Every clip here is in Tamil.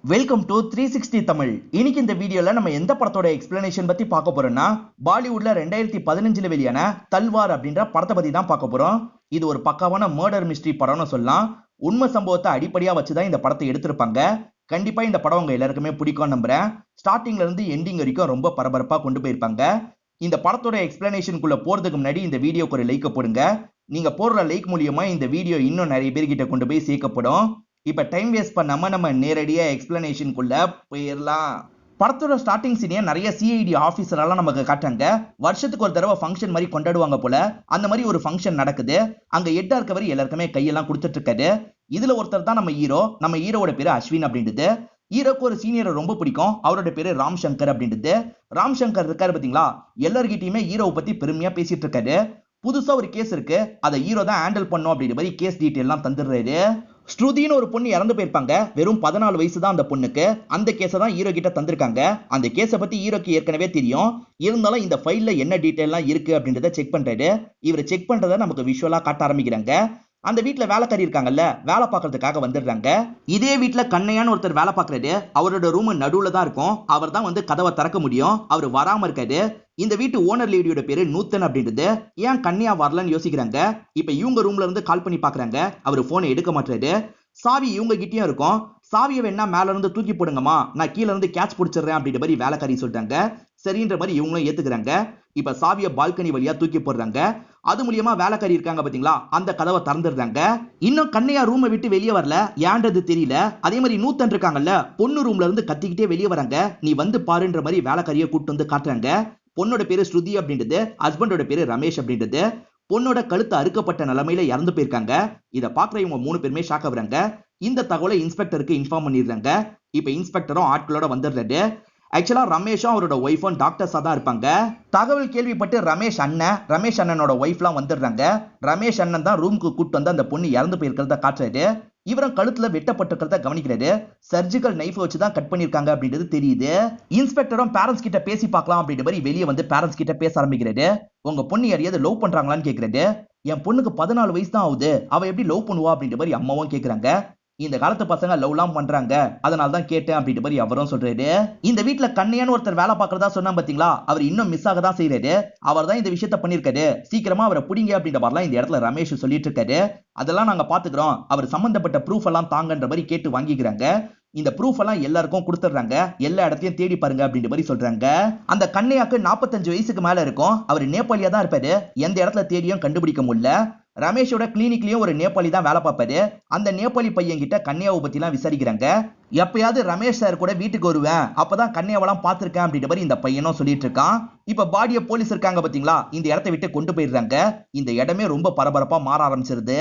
Welcome to 360 Tamil. இன்னைக்கு இந்த வீடியோல நம்ம எந்த படத்தோட எக்ஸ்பிளனேஷன் பத்தி பார்க்க போறோம்னா, பாலிவுட்ல 2015ல வெளியான தல்வார் அப்படின்ற படத்தை பத்தி தான் பார்க்க போறோம். இது ஒரு பக்காவான மர்டர் மிஸ்ட்ரி படம்னு சொல்லலாம். உண்மை சம்பவத்தை அடிப்படையா வச்சுதான் இந்த படத்தை எடுத்திருப்பாங்க. கண்டிப்பா இந்த படம் உங்க எல்லாருக்குமே பிடிக்கும் நம்புறேன். ஸ்டார்டிங்ல இருந்து எண்டிங் வரைக்கும் ரொம்ப பரபரப்பா கொண்டு போயிருப்பாங்க. இந்த படத்தோட எக்ஸ்பிளனேஷனுக்குள்ள போறதுக்கு முன்னாடி இந்த வீடியோக்கு ஒரு லைக் போடுங்க. நீங்க போடுற லைக் மூலியமா இந்த வீடியோ இன்னும் நிறைய பேர்கிட்ட கொண்டு போய் சேர்க்கப்படும். இப்ப டைம் வேஸ்ட் பண்ணாம நம்ம நேரடியா எக்ஸ்பிளனேஷனுக்குள்ள போயிடலாம். படத்தோட ஸ்டார்டிங் சீனே நிறைய சிஐடி ஆபீசரெல்லாம் நமக்கு காட்டாங்க. வருஷத்துக்கு ஒரு தடவை ஃபங்க்ஷன் மாதிரி கொண்டாடுவாங்க போல. அந்த மாதிரி ஒரு ஃபங்க்ஷன் நடக்குது. அங்க ஹெட்டா இருக்கவர் எல்லாருக்குமே கையெல்லாம் கொடுத்துட்டு இருக்காரு. இதுல ஒருத்தர் தான் நம்ம ஹீரோ. நம்ம ஹீரோட பேரு அஸ்வின் அப்படின்றது. ஹீரோக்கு ஒரு சீனியரை ரொம்ப பிடிக்கும். அவரோட பேரு ராம் சங்கர் அப்படின்றது. ராம் சங்கர் இருக்காரு பாத்தீங்களா, எல்லார்கிட்டயுமே ஹீரோவை பத்தி பெருமையா பேசிட்டு இருக்காரு. புதுசா ஒரு கேஸ் இருக்கு, அதை ஹீரோ தான் ஹேண்டில் பண்ணும் அப்படின்ற மாதிரி கேஸ் டீடைல் எல்லாம் தந்துடுறாரு. ஸ்ருதின்னு ஒரு பொண்ணு இறந்து போயிருப்பாங்க. வெறும் 14 வயசு தான் அந்த பொண்ணுக்கு. அந்த கேஸை தான் ஹீரோ கிட்ட தந்திருக்காங்க. அந்த கேஸை பத்தி ஹீரோக்கு ஏற்கனவே தெரியும். இருந்தாலும் இந்த ஃபைல்ல என்ன டீடைல்லாம் இருக்கு அப்படின்றத செக் பண்றாரு. இவர் செக் பண்றதை நமக்கு விஷுவலா காட்ட ஆரம்பிக்கிறாங்க. அந்த வீட்டுல வேலைக்காரி இருக்காங்கல்ல, வேலை பார்க்கறதுக்காக வந்துடுறாங்க. இதே வீட்டுல கண்ணையான்னு ஒருத்தர் வேலை பார்க்கறாரு. அவரோட ரூம் நடுவுல தான் இருக்கும். அவர் தான் வந்து கதவை திறக்க முடியும். அவர் வராம இருக்காரு. இந்த வீட்டு ஓனர் லேடியோட பேரு நூத்தன் அப்படின்றது. ஏன் கண்ணையா வரலன்னு யோசிக்கிறாங்க. இப்ப இவங்க ரூம்ல இருந்து கால் பண்ணி பாக்குறாங்க. அவர் போனை எடுக்க மாட்டாரு. சாவி இவங்க கிட்டயும் இருக்கும். சாவியை வேணா மேல இருந்து தூக்கி போடுங்கம்மா, நான் கீழ இருந்து கேட்ச் பிடிச்சிடுறேன் அப்படின்ற மாதிரி வேலைக்காரி சொல்றாங்க. சரின்ற மாதிரி இவங்களும் ஏத்துக்கிறாங்க. இப்ப சாவியை பால்கனி வழியா தூக்கி போடுறாங்க. அது மூலியமா வேலைக்காரி இருக்காங்க பாத்தீங்களா, அந்த கதவை திறந்துடுறாங்க. இன்னும் கண்ணையா ரூமை விட்டு வெளியே வரல, ஏன்றது தெரியல. அதே மாதிரி நூத்தன் இருக்காங்கல்ல, பொண்ணு ரூம்ல இருந்து கத்திக்கிட்டே வெளியே வராங்க. நீ வந்து பாருன்ற மாதிரி வேலைக்காரியை கூட்டு வந்து காட்டுறாங்க. பொண்ணோட பேரு ஸ்ருதி அப்படின்றது, ஹஸ்பண்டோட பேரு ரமேஷ் அப்படின்றது. பொண்ணோட கழுத்து அறுக்கப்பட்ட நிலைமையில இறந்து போயிருக்காங்க. இதை பாக்குற இவங்க 3 பேருமே ஷாக் ஆகுறாங்க. இந்த தகவலை இன்ஸ்பெக்டருக்கு இன்ஃபார்ம் பண்ணிடுறாங்க. இப்ப இன்ஸ்பெக்டரும் ஆட்களோட வந்துடுறாரு. ஆக்சுவலா ரமேஷும் அவரோட ஒய்ஃபும் டாக்டர்ஸா தான் இருப்பாங்க. தகவல் கேள்விப்பட்டு ரமேஷ் அண்ணனோட ஒய்ஃப்லாம் வந்துடுறாங்க. ரமேஷ் அண்ணன் தான் ரூமுக்கு கூட்டு வந்து அந்த பொண்ணு இறந்து போயிருக்கிறத காட்டுறாரு. இவரும் கழுத்துல வெட்டப்பட்டிருக்கிறத கவனிக்கிறாரு. சர்ஜிக்கல் நைஃப் வச்சு தான் கட் பண்ணிருக்காங்க அப்படின்றது தெரியுது. இன்ஸ்பெக்டரும் பேரண்ட்ஸ் கிட்ட பேசி பார்க்கலாம் அப்படின்ற மாதிரி வெளியே வந்து பேரண்ட்ஸ் கிட்ட பேச ஆரம்பிக்கிறாரு. உங்க பொண்ணு யாரையாவது லவ் பண்றாங்களான்னு கேக்குறாரு. என் பொண்ணுக்கு 14 வயசு தான் ஆகுது, அவ எப்படி லவ் பண்ணுவா அப்படின்ற மாதிரி அம்மாவும் கேக்குறாங்க. இந்த காலத்து பசங்க லவ்லாம் பண்றாங்க, அதனால தான் கேட்டேன் அப்படின்ற மாதிரி அவரும் சொல்றாரு. இந்த வீட்டுல கண்ணையான்னு ஒருத்தர் வேலை பார்க்கறதா சொன்னா பாத்தீங்களா, அவர் இன்னும் மிஸ் ஆக தான் செய்யறாரு. அவர் தான் இந்த விஷயத்த பண்ணிருக்காரு. சீக்கிரமா அவரை புடிங்க அப்படின்ற மாதிரிலாம் இந்த இடத்துல ரமேஷ் சொல்லிட்டு இருக்காரு. அதெல்லாம் நாங்க பாத்துக்கிறோம், அவர் சம்பந்தப்பட்ட ப்ரூஃப் எல்லாம் தாங்கன்ற மாதிரி கேட்டு வாங்கிக்கிறாங்க. இந்த ப்ரூஃப் எல்லாம் எல்லாருக்கும் கொடுத்துறாங்க. எல்லா இடத்தையும் தேடி பாருங்க அப்படின்ற மாதிரி சொல்றாங்க. அந்த கண்ணையாக்கு 45 வயசுக்கு மேல இருக்கும். அவர் நேபாளியா தான் இருப்பாரு. எந்த இடத்துல தேடியும் கண்டுபிடிக்க முடியல. ரமேஷோட கிளினிக்லயும் ஒரு நேபாளி தான் வேலை பார்ப்பாரு. அந்த நேபாளி பையன் கிட்ட கன்யாவை பத்தி எல்லாம் விசாரிக்கிறாங்க. எப்பயாவது ரமேஷ் சார் கூட வீட்டுக்கு வருவேன், அப்பதான் கன்யாவெல்லாம் பார்த்திருக்கேன் அப்படின்ற மாதிரி இந்த பையனும் சொல்லிட்டு இருக்கான். இப்ப பாடிய போலீஸ் இருக்காங்க பாத்தீங்களா, இந்த இடத்தை விட்டு கொண்டு போயிடுறாங்க. இந்த இடமே ரொம்ப பரபரப்பா மாற ஆரம்பிச்சிருது.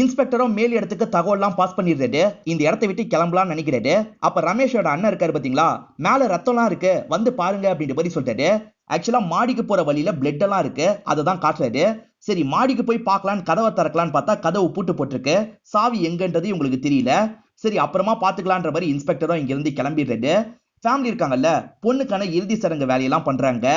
இன்ஸ்பெக்டரும் மேல் இடத்துக்கு தகவல் எல்லாம் பாஸ் பண்ணிடுறாரு. இந்த இடத்தை விட்டு கிளம்பலாம்னு நினைக்கிறாரு. அப்ப ரமேஷோட அண்ணன் இருக்காரு பாத்தீங்களா, மேல ரத்தம்லாம் இருக்கு, வந்து பாருங்க அப்படின்ற மாதிரி சொல்றாரு. ஆக்சுவலா மாடிக்கு போற வழியில பிளட் எல்லாம் இருக்கு, அதை தான் காட்டுறாரு. சரி மாடிக்கு போய் பார்க்கலாம், கதவை திறக்கலான்னு பார்த்தா கதவு பூட்டு போட்டிருக்கு. சாவி எங்கன்றது உங்களுக்கு தெரியல. சரி அப்புறமா பாத்துக்கலான்ற மாதிரி இன்ஸ்பெக்டரும் இங்க இருந்து கிளம்பிடுறாரு. ஃபேமிலி இருக்காங்கல்ல, பொண்ணுக்கான இறுதி சடங்கு வேலையெல்லாம் பண்றாங்க.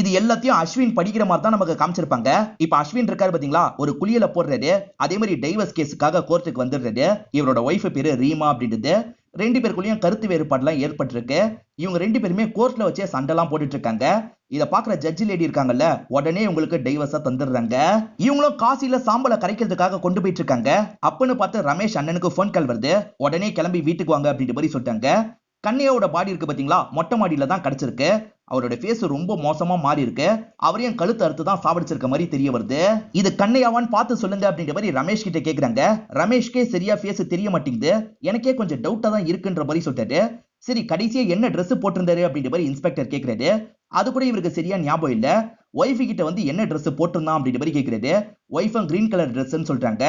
இது எல்லாத்தையும் அஸ்வின் படிக்கிற மாதிரி தான் நமக்கு காமிச்சிருப்பாங்க. இப்ப அஸ்வின் இருக்காரு பாத்தீங்களா, ஒரு குளியல போடுறாரு. அதே மாதிரி டைவர்ஸ் கேஸுக்காக கோர்ட்டுக்கு வந்துடுறாரு. இவரோட ஒய்ஃப் பேரு ரீமா அப்படின்றது. 2 பேருக்குள்ளயும் கருத்து வேறுபாடுலாம் ஏற்பட்டிருக்கு. இவங்க 2 பேருமே கோர்ட்ல வச்சே சண்டைலாம் போட்டுட்டு இருக்காங்க. இத பாக்குற ஜட்ஜி லேடி இருக்காங்கல்ல, உடனே உங்களுக்கு டைவர்ஸா தந்துடுறாங்க. இவங்களும் காசில சாம்பலை கரைக்கிறதுக்காக கொண்டு போயிட்டு இருக்காங்க. அப்பன்னு பார்த்து ரமேஷ் அண்ணனுக்கு போன் கால் வருது. உடனே கிளம்பி வீட்டுக்கு வாங்க அப்படின்ற மாதிரி சொல்லிட்டாங்க. கன்னியாவோட பாடி இருக்கு பாத்தீங்களா, மொட்டை மாடியில தான் கிடைச்சிருக்கு. அவரோட ஃபேஸ் ரொம்ப மோசமா மாறி இருக்கு. அவரையும் கழுத்து அறுத்து தான் சாவடிச்சிருக்க மாதிரி தெரிய வருது. இது கண்ணையாவான்னு பார்த்து சொல்லுங்க அப்படின்ற மாதிரி ரமேஷ் கிட்ட கேக்குறாங்க. ரமேஷ்கே சரியா ஃபேஸ் தெரிய மாட்டேங்குது, எனக்கே கொஞ்சம் டவுட்டா தான் இருக்குன்ற மாதிரி சொல்லிட்டாரு. சரி கடைசியா என்ன Dress போட்டிருந்தாரு அப்படின்ற மாதிரி இன்ஸ்பெக்டர் கேக்குறாரு. அது கூட இவருக்கு சரியா ஞாபகம் இல்ல. ஒய்ஃப் கிட்ட வந்து என்ன Dress போட்டிருந்தான் அப்படின்ற மாதிரி கேக்குறாரு. ஒய்ஃபும் கிரீன் கலர் ட்ரெஸ்ன்னு சொல்றாங்க.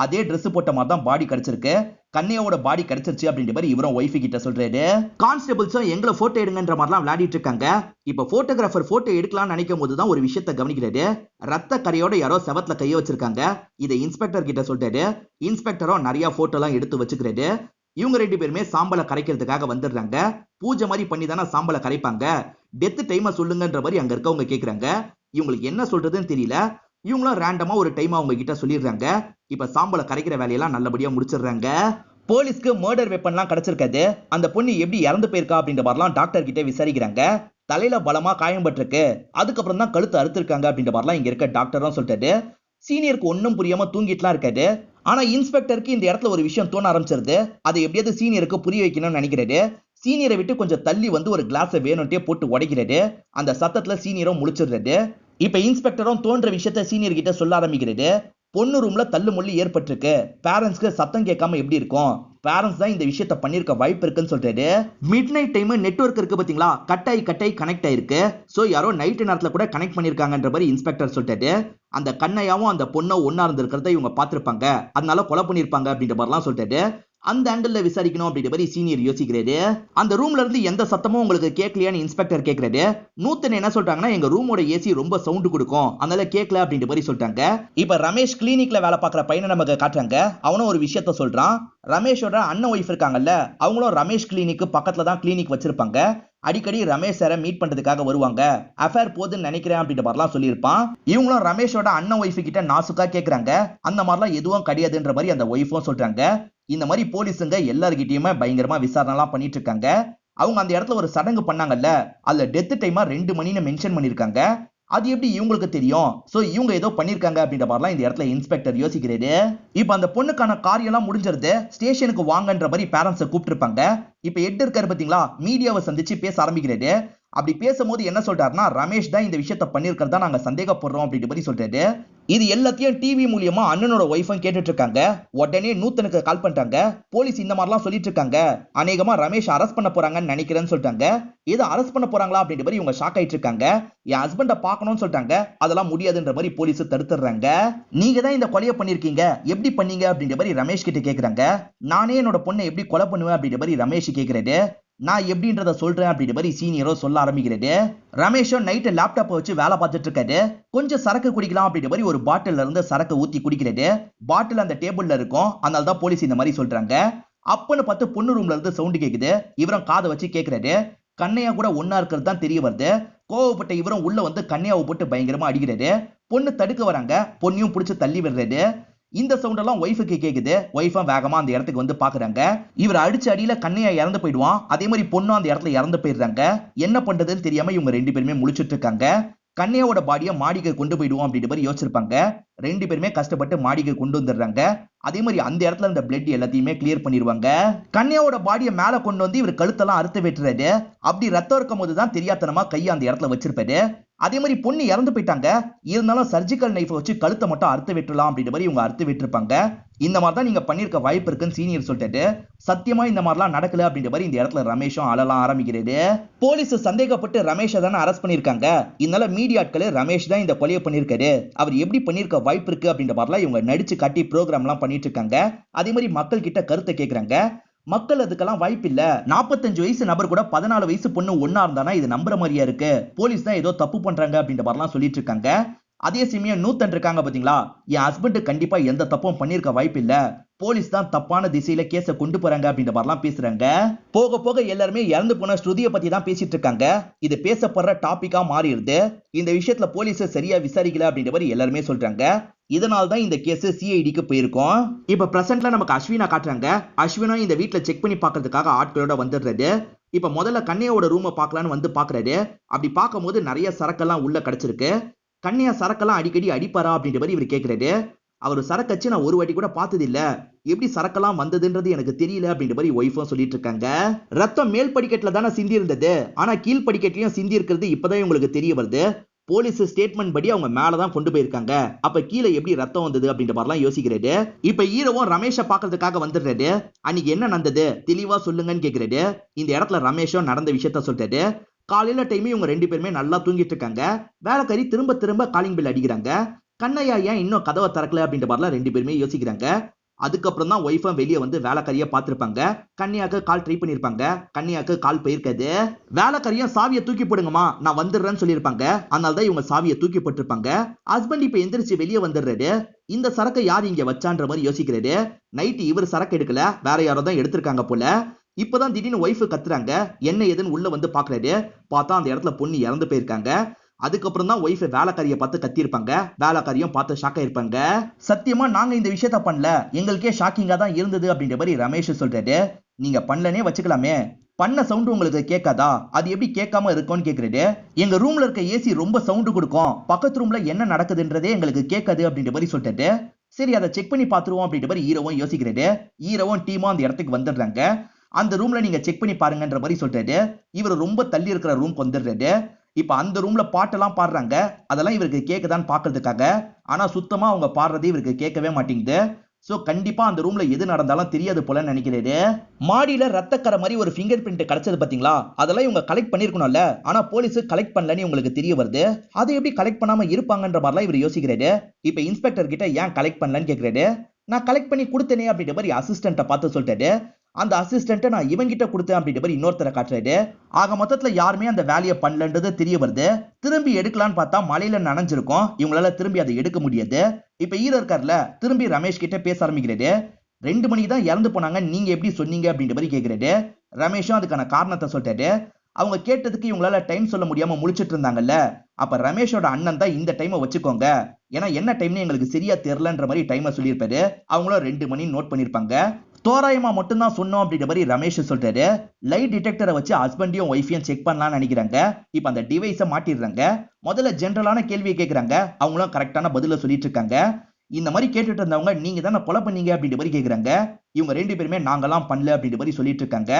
அதே Dress போட்ட மாதிரி தான் பாடி கிடைச்சிருக்கு. கன்னியாவோட பாடி கிடைச்சிருச்சு அப்படின்ற மாதிரி இவரும் ஒய்ஃப் கிட்ட சொல்றாரு. கான்ஸ்டபிள்ஸும் எங்களை போட்டோ எடுங்கன்ற மாதிரிலாம் விளையாடிட்டு இருக்காங்க. இப்ப போட்டோகிராஃபர் போட்டோ எடுக்கலாம்னு நினைக்கும் போது தான் ஒரு விஷயத்தை கவனிக்கிறாரு. ரத்த கரையோட யாரோ செவத்துல கைய வச்சிருக்காங்க. இதை இன்ஸ்பெக்டர் கிட்ட சொல்றாரு. இன்ஸ்பெக்டரும் நிறைய போட்டோ எல்லாம் எடுத்து வச்சுக்கிறாரு. இவங்க 2 பேருமே சாம்பலை கரைக்கிறதுக்காக வந்துடுறாங்க. பூஜை மாதிரி பண்ணி தானே சாம்பலை கரைப்பாங்க, டெத் டைமை சொல்லுங்கன்ற மாதிரி அங்க இருக்கவங்க கேக்குறாங்க. இவங்களுக்கு என்ன சொல்றதுன்னு தெரியல. இவங்களும் ரேண்டமா ஒரு டைம் அவங்க கிட்ட சொல்லிடுறாங்க. இப்ப சாம்பலை கரைக்கிற வேலையெல்லாம் நல்லபடியா முடிச்சிடுறாங்க. போலீஸ்க்கு மர்டர் வெப்பன்லாம் கிடைச்சிருக்காது. அந்த பொண்ணு எப்படி இறந்து போயிருக்கா அப்படின்ற மாதிரிலாம் டாக்டர் கிட்ட விசாரிக்கிறாங்க. தலையில பலமா காயம் பட்டிருக்கு, அதுக்கப்புறம் தான் கழுத்து அறுத்திருக்காங்க அப்படின்ற மாதிரிலாம் இங்க இருக்க டாக்டரும் சொல்லிட்டாரு. சீனியருக்கு ஒன்னும் புரியாம தூங்கிட்டுலாம் இருக்காரு. ஆனா இன்ஸ்பெக்டருக்கு இந்த இடத்துல ஒரு விஷயம் தோண ஆரம்பிச்சிருது. அதை எப்படியாவது சீனியருக்கு புரிய வைக்கணும்னு நினைக்கிறாரு. சீனியரை விட்டு கொஞ்சம் தள்ளி வந்து ஒரு கிளாஸை வேணும்ட்டே போட்டு உடைக்கிறாரு. அந்த சத்தத்துல சீனியரும் முழிச்சிடுறாரு. இப்ப இன்ஸ்பெக்டரும் தோன்ற விஷயத்த சீனியர் கிட்ட சொல்ல ஆரம்பிக்கிறாரு. பொண்ணு ரூம்ல தள்ளு முள்ளு ஏற்பட்டிருக்கு, பேரண்ட்ஸ்க்கு சத்தம் கேட்காம எப்படி இருக்கும், பேரண்ட்ஸ் தான் இந்த விஷயத்த பண்ணிருக்க வாய்ப்பு இருக்குன்னு சொல்றாரு. மிட் நைட் டைம் நெட்வொர்க் இருக்கு பாத்தீங்களா, கட்டாய் கனெக்ட் ஆயிருக்கு. சோ யாரோ நைட் நேரத்துல கூட கனெக்ட் பண்ணிருக்காங்கன்ற மாதிரி இன்ஸ்பெக்டர் சொல்லிட்டாரு. அந்த கண்ணையாவும் அந்த பொண்ணோ ஒன்னா இருந்திருக்கிறத இவங்க பாத்திருப்பாங்க, அதனால கொலை பண்ணிருப்பாங்க அப்படின்ற மாதிரிலாம் சொல்லிட்டாரு. அந்த ஆங்கிள் விசாரிக்கணும் அப்படின்ற மாதிரி சீனியர் யோசிக்கிறாரு. அந்த ரூம்ல இருந்து எந்த சத்தமும் உங்களுக்கு கேட்கலையான்னு இன்ஸ்பெக்டர் கேட்கிறாரு. நூத்தன் என்ன சொல்றாங்கன்னா, எங்க ரூமோட ஏசி ரொம்ப சவுண்ட் கொடுக்கும், அதனால கேட்கல அப்படின்ற மாதிரி சொல்லிட்டாங்க. இப்ப ரமேஷ் கிளினிக்ல வேலை பார்க்குற பையனை நமக்கு காட்டுறாங்க. அவனும் ஒரு விஷயத்த சொல்றான். ரமேஷோட அண்ணன் ஒய்ஃப் இருக்காங்கல்ல, அவங்களும் ரமேஷ் கிளினிக்கு பக்கத்துல தான் கிளினிக் வச்சிருப்பாங்க. அடிக்கடி ரமேஷ் சாரை மீட் பண்றதுக்காக வருவாங்க, அஃபேர் போதுன்னு நினைக்கிறேன் அப்படின்ற மாதிரிலாம் சொல்லியிருப்பான். இவங்களும் ரமேஷோட அண்ணன் ஒய்ஃப் கிட்ட நாசுக்கா கேட்கறாங்க. அந்த மாதிரிலாம் எதுவும் கிடையாதுன்ற மாதிரி அந்த ஒய்ஃபும் சொல்றாங்க. இந்த மாதிரி போலீஸுங்க எல்லார்கிட்டயுமே பயங்கரமா விசாரணை எல்லாம் பண்ணிட்டு இருக்காங்க. அவங்க அந்த இடத்துல ஒரு சடங்கு பண்ணாங்கல்ல, அதுல டெத் டைமா 2 மணின்னு மென்ஷன் பண்ணிருக்காங்க. அது எப்படி இவங்களுக்கு தெரியும்? சோ இவங்க ஏதோ பண்ணிருக்காங்க அப்படின்ற மாதிரிலாம் இந்த இடத்துல இன்ஸ்பெக்டர் யோசிக்கிறாரு. இப்ப அந்த பொண்ணுக்கான காரியம் எல்லாம் முடிஞ்சிருது. ஸ்டேஷனுக்கு வாங்கன்ற மாதிரி பேரண்ட்ஸை கூப்பிட்டுருப்பாங்க. இப்ப எட் இருக்காரு பாத்தீங்களா, மீடியாவை சந்திச்சு பேச ஆரம்பிக்கிறாரு. அப்படி பேசும்போது என்ன சொல்றாருன்னா, ரமேஷ் தான் இந்த விஷயத்த பண்ணிருக்கிறதா நாங்க சந்தேகப்படுறோம் அப்படின்ற மாதிரி சொல்றாரு. இது எல்லாத்தையும் டிவி மூலியமா அண்ணனோட ஒய்ஃபும் கேட்டுட்டு இருக்காங்க. உடனே நூத்தனுக்கு கால் பண்றாங்க. போலீஸ் இந்த மாதிரிலாம் சொல்லிட்டு இருக்காங்க, அநேகமா ரமேஷ் அரெஸ்ட் பண்ண போறாங்கன்னு நினைக்கிறேன்னு சொல்லிட்டாங்க. ஏதோ அரெஸ்ட் பண்ண போறாங்களா அப்படின்ற மாதிரி இவங்க ஷாக் ஆயிட்டு இருக்காங்க. என் ஹஸ்பண்ட பார்க்கணும்னு சொல்லிட்டாங்க, அதெல்லாம் முடியாதுன்ற மாதிரி போலீஸ் தடுத்துறாங்க. நீங்க தான் இந்த கொலையை பண்ணிருக்கீங்க, எப்படி பண்ணீங்க அப்படின்ற மாதிரி ரமேஷ் கிட்ட கேக்குறாங்க. நானே என்னோட பொண்ணை எப்படி கொலை பண்ணுவேன் அப்படின்ற மாதிரி ரமேஷ் கேக்குறாரு. நான் எப்படின்றத சொல்றேன் அப்படின்ற மாதிரி சீனியரோ சொல்ல ஆரம்பிக்கிறாரு. ரமேஷும் நைட்டு லேப்டாப்பை வச்சு வேலை பார்த்துட்டு இருக்காரு. கொஞ்சம் சரக்கு குடிக்கலாம் அப்படின்ற மாதிரி ஒரு பாட்டில இருந்து சரக்கு ஊத்தி குடிக்கிறாரு. பாட்டில் அந்த டேபிள்ல இருக்கும், அதனால தான் போலீஸ் இந்த மாதிரி சொல்றாங்க. அப்பன்னு பார்த்து பொண்ணு ரூம்ல இருந்து சவுண்ட் கேக்குது. இவரும் காதை வச்சு கேக்குறாரு. கண்ணையா கூட ஒன்னா இருக்கிறது தான் தெரிய வருது. கோவப்பட்ட இவரும் உள்ள வந்து கண்ணையாவை போட்டு பயங்கரமா அடிக்கிறாரு. பொண்ணு தடுக்க வராங்க, பொண்ணையும் பிடிச்சு தள்ளி விடுறாரு. இந்த சவுண்ட் எல்லாம் ஒய்ஃபுக்கு கேக்குது. ஒய்ஃபும் வேகமா அந்த இடத்துக்கு வந்து பாக்குறாங்க. இவர் அடிச்ச அடியில கண்ணையா இறந்து போயிடுவான். அதே மாதிரி பொண்ணும் அந்த இடத்துல இறந்து போயிடுறாங்க. என்ன பண்றதுன்னு தெரியாம இவங்க 2 பேருமே முழிச்சிட்டு இருக்காங்க. கண்ணையாவோட பாடியை மாடிக்கு கொண்டு போயிடுவோம் அப்படின்ற மாதிரி யோசிச்சிருப்பாங்க. 2 பேருமே கஷ்டப்பட்டு மாடிக்கு கொண்டு வந்துடுறாங்க. அதே மாதிரி அந்த இடத்துல இந்த பிளட் எல்லாத்தையுமே கிளியர் பண்ணிடுவாங்க. கண்ணையாவோட பாடியை மேல கொண்டு வந்து இவர் கழுத்தெல்லாம் அறுத்து வெட்டுறாரு. அப்படி ரத்தம் இருக்கும் போதுதான் தெரியாதனமா கையை அந்த இடத்துல வச்சிருப்பாரு. அதே மாதிரி பொண்ணு இறந்து போயிட்டாங்க, இருந்தாலும் சர்ஜிக்கல் நைஃபை வச்சு கழுத்தை மட்டும் அறுத்து விட்டுலாம் அப்படின்ற மாதிரி இவங்க அறுத்து விட்டுருப்பாங்க. இந்த மாதிரி தான் நீங்க பண்ணிருக்க வாய்ப்பு இருக்குன்னு சீனியர் சொல்லிட்டு, சத்தியமா இந்த மாதிரிலாம் நடக்கல அப்படின்ற மாதிரி இந்த இடத்துல ரமேஷும் அழலாம் ஆரம்பிக்கிறது. போலீஸ் சந்தேகப்பட்டு ரமேஷை தானே அரெஸ்ட் பண்ணிருக்காங்க. இதனால மீடியாட்கள் ரமேஷ் தான் இந்த கொலையை பண்ணிருக்காரு, அவர் எப்படி பண்ணிருக்க வாய்ப்பு இருக்கு அப்படின்ற மாதிரிலாம் இவங்க நடிச்சு காட்டி ப்ரோக்ராம் எல்லாம் பண்ணிட்டு இருக்காங்க. அதே மாதிரி மக்கள் கிட்ட கருத்தை கேட்கறாங்க. மக்கள் அதுக்கெல்லாம் வாய்ப்பு இல்ல, 45 வயசு நபர் கூட 14 வயசு பொண்ணு ஒன்னா இருந்தானா இது நம்புற மாதிரியா இருக்கு, போலீஸ் தான் ஏதோ தப்பு பண்றாங்க அப்படின்ற மாதிரிலாம் சொல்லிட்டு இருக்காங்க. அதே சமயம் நூத்தன் இருக்காங்க பாத்தீங்களா, என் ஹஸ்பண்ட் கண்டிப்பா எந்த தப்பும் பண்ணிருக்க வாய்ப்பு இல்ல, போலீஸ் தான் தப்பான திசையில கேஸ கொண்டு போறாங்க அப்படின்ற மாதிரிலாம் பேசுறாங்க. போக போக எல்லாருமே இறந்து போன ஸ்ருதியை பத்தி தான் பேசிட்டு இருக்காங்க. இது பேசப்படுற டாபிக்கா மாறிடுது. இந்த விஷயத்துல போலீஸ் சரியா விசாரிக்கல அப்படின்ற மாதிரி எல்லாருமே சொல்றாங்க. இதனால தான் இந்த கேஸ் சிஐடிக்கு போயிருக்கோம். இப்ப பிரசன்ட்ல நமக்கு அஸ்வினா காட்டுறாங்க. அஸ்வினா இந்த வீட்டுல செக் பண்ணி பாக்குறதுக்காக ஆட்களோட வந்துடுறது. இப்ப முதல்ல கண்ணையோட ரூமை பார்க்கலான்னு வந்து பாக்குறாரு. அப்படி பார்க்கும்போது நிறைய சரக்கெல்லாம் உள்ள கிடைச்சிருக்கு. கண்ணையா சரக்கெல்லாம் அடிக்கடி அடிப்பாரா அப்படின்ற மாதிரி இவர் கேட்கிறாரு. அவர் சரக்கச்சு நான் ஒரு வாட்டி கூட பார்த்தது இல்ல, எப்படி சரக்கெல்லாம் வந்ததுன்றது எனக்கு தெரியல அப்படின்ற மாதிரி ஒய்ஃபும் சொல்லிட்டு இருக்காங்க. ரத்தம் மேல் படிக்கட்டுல தானே சிந்தி இருந்தது, ஆனா கீழ் படிக்கட்லயும் சிந்தி இருக்கிறது இப்பதான் உங்களுக்கு தெரிய வருது. போலீஸ் ஸ்டேட்மெண்ட் படி அவங்க மேலதான் கொண்டு போயிருக்காங்க, அப்ப கீழே எப்படி ரத்தம் வந்தது அப்படின்ற மாதிரிலாம் யோசிக்கிறாரு. இப்ப ஹீரோவும் ரமேஷை பாக்குறதுக்காக வந்துடுறாரு. அன்னைக்கு என்ன நடந்தது தெளிவா சொல்லுங்கன்னு கேக்குறாரு. இந்த இடத்துல ரமேஷும் நடந்த விஷயத்த சொல்றாரு. காலையில டைம் இவங்க 2 பேருமே நல்லா தூங்கிட்டு இருக்காங்க. வேலைக்காரி திரும்ப திரும்ப காலிங் பெல் அடிக்கிறாங்க. கண்ணையா ஏன் இன்னும் கதவை திறக்கல அப்படின்ற மாதிரிலாம் 2 பேருமே யோசிக்கிறாங்க. அதுக்கப்புறம் தான் ஒய்ஃபும் வெளியே வந்து வேலைக்காரியா பார்த்திருப்பாங்க. கன்னியாக்கு கால் ட்ரை பண்ணிருப்பாங்க. கன்னியாக்கு கால் போயிருக்காது. வேலைக்காரியா சாவியை தூக்கி போடுங்கம்மா நான் வந்துடுறேன்னு சொல்லியிருப்பாங்க. அதனால தான் இவங்க சாவியை தூக்கி போட்டிருப்பாங்க. ஹஸ்பண்ட் இப்ப எந்திரிச்சு வெளியே வந்துடுறாரு. இந்த சரக்கை யார் இங்க வச்சான்ற மாதிரி யோசிக்கிறாரு. நைட்டு இவர் சரக்கு எடுக்கல, வேற யாரோ தான் எடுத்திருக்காங்க போல. இப்பதான் திடீர்னு ஒய்ஃபு கத்துறாங்க. என்ன ஏதுன்னு உள்ள வந்து பாக்குறாரு. பார்த்தா அந்த இடத்துல பொண்ணு இறந்து போயிருக்காங்க. அதுக்கப்புறம் தான் ஒய்ஃப் வேலைக்காரியை பார்த்து கத்திருப்பாங்க. வேலைக்காரியும் பார்த்து ஷாக் ஆயிருப்பாங்க. சத்தியமா நாங்க இந்த விஷயத்த பண்ணல, எங்களுக்கே ஷாக்கிங்கா தான் இருந்தது அப்படின்ற மாதிரி ரமேஷ் சொல்றாரு. நீங்க பண்ணலனே வச்சுக்கலாமே, பண்ண சவுண்ட் உங்களுக்கு கேட்காதா? அது எப்படி கேட்காம இருக்கும்னு கேக்குறாரு. எங்க ரூம்ல இருக்க ஏசி ரொம்ப சவுண்ட் கொடுக்கும், பக்கத்து ரூம்ல என்ன நடக்குதுன்றதே எங்களுக்கு கேட்காது அப்படின்ற மாதிரி சொல்லிட்டு, சரி அதை செக் பண்ணி பாத்துருவோம் அப்படின்ற மாதிரி ஹீரோவும் யோசிக்கிறாரு. ஹீரோவும் டீமும் அந்த இடத்துக்கு வந்துடுறாங்க. அந்த ரூம்ல நீங்க செக் பண்ணி பாருங்கன்ற மாதிரி சொல்றாரு. இவர் ரொம்ப தள்ளி இருக்கிற ரூம்க்கு வந்துடுறாரு. இப்ப அந்த ரூம்ல பாட்டெல்லாம் பாடுறாங்க. அதெல்லாம் இவருக்கு கேக்குதான்னு பாக்குறதுக்காக. ஆனா சுத்தமா அவங்க பாடுறதே இவருக்கு கேட்கவே மாட்டேங்குது. சோ கண்டிப்பா அந்த ரூம்ல எது நடந்தாலும் தெரியாது போல நினைக்கிறாரு. மாடியில ரத்தக்கரை மாதிரி ஒரு ஃபிங்கர் பிரிண்ட் கிடைச்சது பாத்தீங்களா, அதெல்லாம் இவங்க கலெக்ட் பண்ணிருக்கணும்ல. ஆனா போலீஸ் கலெக்ட் பண்ணலன்னு உங்களுக்கு தெரிய வருது. அதை எப்படி கலெக்ட் பண்ணாம இருப்பாங்கன்ற மாதிரிலாம் இவர் யோசிக்கிறாரு. இப்ப இன்ஸ்பெக்டர் கிட்ட ஏன் கலெக்ட் பண்ணலன்னு கேக்குறாரு. நான் கலெக்ட் பண்ணி கொடுத்தேனே அப்படின்ற மாதிரி அசிஸ்டன்ட்ட பார்த்து சொல்லிட்டாரு. அந்த அசிஸ்டன்ட் நான் இவங்கிட்ட கொடுத்தேன் அப்படின்ற மாதிரி இன்னொருத்தரை காட்டுறாரு. ஆக மொத்தத்துல யாருமே அந்த வேலையை பண்ணலன்றது தெரிய வருது. திரும்பி எடுக்கலான்னு பார்த்தா மலையில நனைஞ்சிருக்கும், இவங்களால திரும்பி அதை எடுக்க முடியாது. இப்ப ஹீரோ இருக்கார்ல, திரும்பி ரமேஷ் கிட்ட பேச ஆரம்பிக்கிறாரு. 2 மணிக்கு தான் இறந்து போனாங்க, நீங்க எப்படி சொன்னீங்க அப்படின்ற மாதிரி கேக்குறாரு. ரமேஷும் அதுக்கான காரணத்தை சொல்லிட்டாரு. அவங்க கேட்டதுக்கு இவங்களால டைம் சொல்ல முடியாம முழிச்சிட்டு இருந்தாங்கல்ல, அப்ப ரமேஷோட அண்ணன் தான் இந்த டைமை வச்சுக்கோங்க, ஏன்னா என்ன டைம்னு எங்களுக்கு சரியா தெரியலன்ற மாதிரி டைமை சொல்லியிருப்பாரு. அவங்களும் 2 மணி நோட் பண்ணிருப்பாங்க. தோராயமா மட்டும் தான் சொன்னோம் அப்படின்ற மாதிரி ரமேஷ் சொல்றாரு. லைட் டிடெக்டரை வச்சு ஹஸ்பண்டையும் ஒய்ஃபையும் செக் பண்ணலாம்னு நினைக்கிறாங்க. இப்ப அந்த டிவைஸை மாட்டிடுறாங்க. முதல்ல ஜென்ரலான கேள்வியை கேட்கறாங்க. அவங்களும் கரெக்டான பதில சொல்லிட்டு இருக்காங்க. இந்த மாதிரி கேட்டுட்டு இருந்தவங்க நீங்க தானே கொலை பண்ணீங்க அப்படின்ற மாதிரி கேக்குறாங்க. இவங்க 2 பேருமே நாங்கெல்லாம் பண்ணல அப்படின்ற மாதிரி சொல்லிட்டு இருக்காங்க.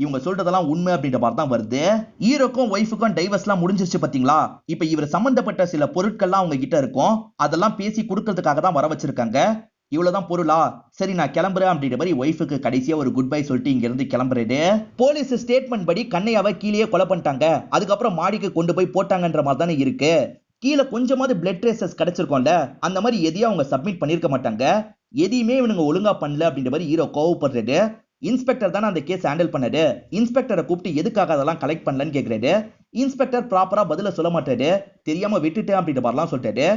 இவங்க சொல்றதெல்லாம் உண்மை அப்படின்ற மாதிரி தான் வருது. ஹீரோக்கும் ஒய்ஃபுக்கும் டைவர்ஸ்லாம் முடிஞ்சிருச்சு பாத்தீங்களா. இப்ப இவர் சம்பந்தப்பட்ட சில பொருட்கள்லாம் அவங்க கிட்ட இருக்கும். அதெல்லாம் பேசி கொடுக்கறதுக்காக தான் வர வச்சிருக்காங்க. இவ்வளவுதான் பொருளா, சரி நான் கிளம்புறேன் அப்படின்ற மாதிரி ஒய்ஃபுக்கு கடைசியா ஒரு குட் பை சொல்லிட்டு இங்க இருந்து கிளம்புறாரு. போலீஸ் ஸ்டேட்மெண்ட் படி கண்ணையாவை கீழே கொலை பண்ணிட்டாங்க, அதுக்கப்புறம் மாடிக்கு கொண்டு போய் போட்டாங்கன்ற மாதிரி தானே இருக்கு. கீழே கொஞ்சமாவது பிளட் ட்ரேசஸ் கிடைச்சிருக்கோம்ல, அந்த மாதிரி எதையும் அவங்க சப்மிட் பண்ணிருக்க மாட்டாங்க. எதையுமே இவனுங்க ஒழுங்கா பண்ணல அப்படின்ற மாதிரி ஹீரோ கோவப்படுறாரு. இன்ஸ்பெக்டர் தானே அந்த கேஸ் ஹேண்டில் பண்ணாரு, இன்ஸ்பெக்டரை கூப்பிட்டு எதுக்காக அதெல்லாம் கலெக்ட் பண்ணலன்னு கேக்குறாரு. இன்ஸ்பெக்டர் ப்ராப்பரா பதில சொல்ல மாட்டாரு. தெரியாம விட்டுட்டேன் அப்படின்ற மாதிரிலாம் சொல்லிட்டாரு.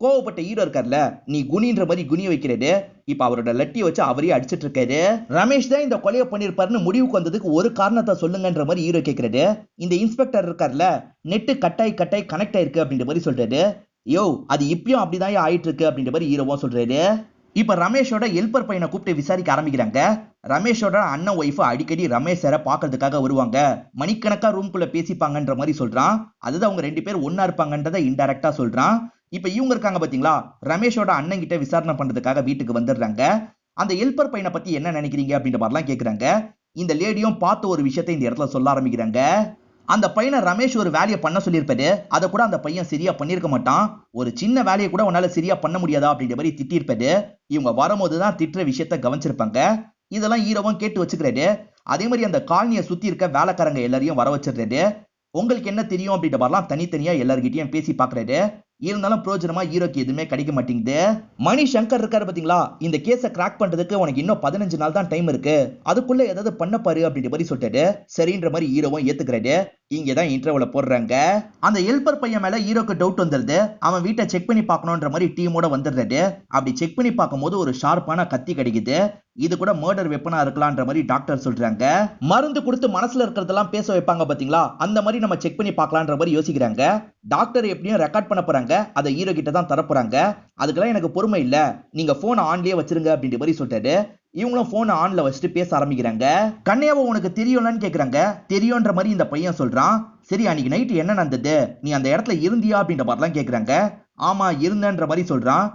கோவப்பட்ட ஹீரோ இருக்கார்ல, நீ குனின்ற மாதிரி குனிய வைக்கிறாரு. இப்ப அவரோட லட்டியை வச்சு அவரே அடிச்சிட்டு இருக்காரு. ரமேஷ் தான் இந்த கொலையை பண்ணிருப்பாருன்னு முடிவுக்கு வந்ததுக்கு ஒரு காரணத்தை சொல்லுங்கன்ற மாதிரி ஹீரோ கேக்குறாரு. இந்த இன்ஸ்பெக்டர் இருக்கார்ல, நெட்டு கட்டாய் கனெக்ட் ஆயிருக்கு அப்படின்ற மாதிரி சொல்றாரு. யோ அது இப்பயும் அப்படிதான் ஆயிட்டு இருக்கு அப்படின்ற மாதிரி ஹீரோவா சொல்றாரு. இப்ப ரமேஷோட ஹெல்பர் பையனை கூப்பிட்டு விசாரிக்க ஆரம்பிக்கிறாங்க. ரமேஷோட அண்ணன் ஒய்ஃப் அடிக்கடி ரமேஷ் சாரை பாக்குறதுக்காக வருவாங்க, மணிக்கணக்கா ரூம்குள்ள பேசிப்பாங்கன்ற மாதிரி சொல்றான். அதுதான் அவங்க 2 பேர் ஒன்னா இருப்பாங்கன்றத இன்டைரக்டா சொல்றான். இப்ப இவங்க இருக்காங்க பாத்தீங்களா, ரமேஷோட அண்ணன் கிட்ட விசாரணை பண்றதுக்காக வீட்டுக்கு வந்துடுறாங்க. அந்த ஹெல்பர் பையனை பத்தி என்ன நினைக்கிறீங்க அப்படின்ற மாதிரிலாம் கேக்குறாங்க. இந்த லேடியும் பார்த்த ஒரு விஷயத்தை இந்த இடத்துல சொல்ல ஆரம்பிக்கிறாங்க. அந்த பையனை ரமேஷ் ஒரு வேலையை பண்ண சொல்லியிருப்பாரு, அதை கூட அந்த பையன் சரியா பண்ணிருக்க மாட்டான். ஒரு சின்ன வேலையை கூட உன்னால சரியா பண்ண முடியாதா அப்படின்ற மாதிரி திட்டிருப்பாரு. இவங்க வரும்போதுதான் திட்டுற விஷயத்த கவனிச்சிருப்பாங்க. இதெல்லாம் ஹீரோவும் கேட்டு வச்சுக்கிறாரு. அதே மாதிரி அந்த காலனியை சுத்தி இருக்க வேலைக்காரங்க எல்லாரையும் வர வச்சிடுறாரு. உங்களுக்கு என்ன தெரியும் அப்படின்ற மாதிரிலாம் தனித்தனியா எல்லார்கிட்டயும் பேசி பாக்குறாரு. இருந்தாலும் பிரோஜனமா ஹீரோக்கு எதுவுமே கிடைக்க மாட்டேங்குது. மணி சங்கர் இருக்காரு பாத்தீங்களா, இந்த கேஸை கிராக் பண்றதுக்கு உனக்கு இன்னும் 15 நாள் தான் டைம் இருக்கு, அதுக்குள்ள ஏதாவது பண்ண பாரு அப்படின்ற மாதிரி சொல்லிட்டாரு. சரின்ற மாதிரி ஹீரோவும் ஏத்துக்கிறாரு. இங்கதான் இன்டர்வல போடுறாங்க. அந்த ஹெல்பர் பையன் மேல ஹீரோக்கு டவுட் வந்துருது. அவன் வீட்டை செக் பண்ணி பார்க்கணும்ன்ற மாதிரி டீமோட வந்துடுறாரு. அப்படி செக் பண்ணி பார்க்கும்போது ஒரு ஷார்ப்பான கத்தி கிடைக்குது. இது கூட மர்டர் வெப்பனா இருக்கலாம்ன்ற மாதிரி டாக்டர் சொல்றாங்க. மருந்து கொடுத்து மனசுல இருக்கிறதெல்லாம் பேச வைப்பாங்க பாத்தீங்களா, அந்த மாதிரி நம்ம செக் பண்ணி பார்க்கலாம்ன்ற மாதிரி யோசிக்கிறாங்க. டாக்டர் எப்படியும் ரெக்கார்ட் பண்ண போறாங்க, அதை ஹீரோ கிட்ட தான் தர போறாங்க. அதுக்கெல்லாம் எனக்கு பொறுமை இல்ல, நீங்க போன் ஆன்லயே வச்சிருங்க அப்படின்ற மாதிரி சொல்லிட்டாரு. இவங்களும் போன் ஆன்ல வச்சுட்டு பேச ஆரம்பிக்கிறாங்க. கண்ணையாவை உனக்கு தெரியும்னு கேக்குறாங்க. தெரியும்ன்ற மாதிரி இந்த பையன் சொல்றான். சரி அன்னைக்கு நைட் என்ன நடந்தது, நீ அந்த இடத்துல இருந்தியா அப்படின்ற மாதிரிலாம் கேக்குறாங்க. ஆமா இருந்தன்ற மாதிரி சொல்றான்.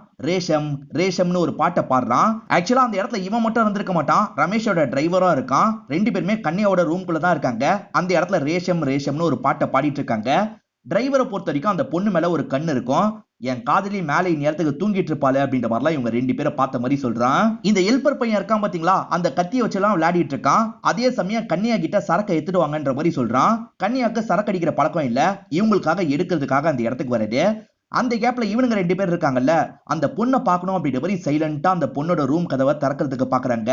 ரேஷம்னு ஒரு பாட்டை பாடுறான். ஆக்சுவலா அந்த இடத்துல இவன் மட்டும் இருந்திருக்க மாட்டான், ரமேஷோட டிரைவரும் இருக்கான். 2 பேருமே கண்ணையோட ரூம்குள்ள தான் இருக்காங்க. அந்த இடத்துல ரேஷம்னு ஒரு பாட்டை பாடிட்டு இருக்காங்க. டிரைவரை பொறுத்த வரைக்கும் அந்த பொண்ணு மேல ஒரு கண்ணு இருக்கும். என் காதலி மேல நேரத்துக்கு தூங்கிட்டு இருப்பாளு அப்படின்ற மாதிரிலாம் இவங்க 2 பேரை பார்த்த மாதிரி சொல்றான். இந்த ஹெல்பர் பையன் இருக்கான் பாத்தீங்களா, அந்த கத்தியை வச்செல்லாம் விளையாடிட்டு இருக்கான். அதே சமயம் கன்னியா கிட்ட சரக்கை எடுத்துட்டு வாங்கன்ற மாதிரி சொல்றான். கன்னியாக்கு சரக்கு அடிக்கிற பழக்கம் இல்ல, இவங்களுக்காக எடுக்கிறதுக்காக அந்த இடத்துக்கு வருது. அந்த கேப்ல இவனுங்க 2 பேர் இருக்காங்கல்ல, அந்த பொண்ணை பார்க்கணும் அப்படின்ற மாதிரி சைலண்டா அந்த பொண்ணோட ரூம் கதவை திறக்கிறதுக்கு பாக்குறாங்க.